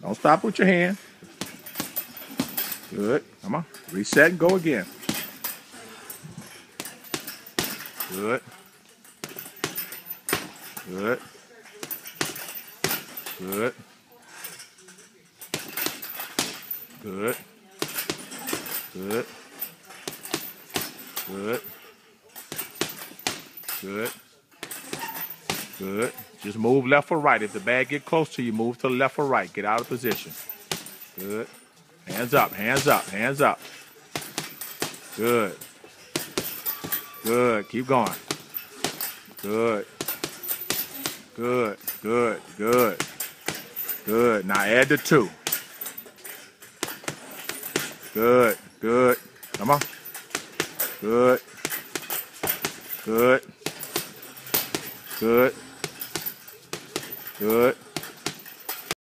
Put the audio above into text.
Don't stop with your hand. Good. Come on. Reset and go again. Good. Good. Good. Good. Good. Good. Good. Good. Just move left or right. If the bag get close to you, move to the left or right. Get out of position. Good. Hands up, hands up, hands up. Good. Good. Keep going. Good. Good. Good. Good. Good. Now add the 2. Good. Good. Come on. Good. Good. Good. Good.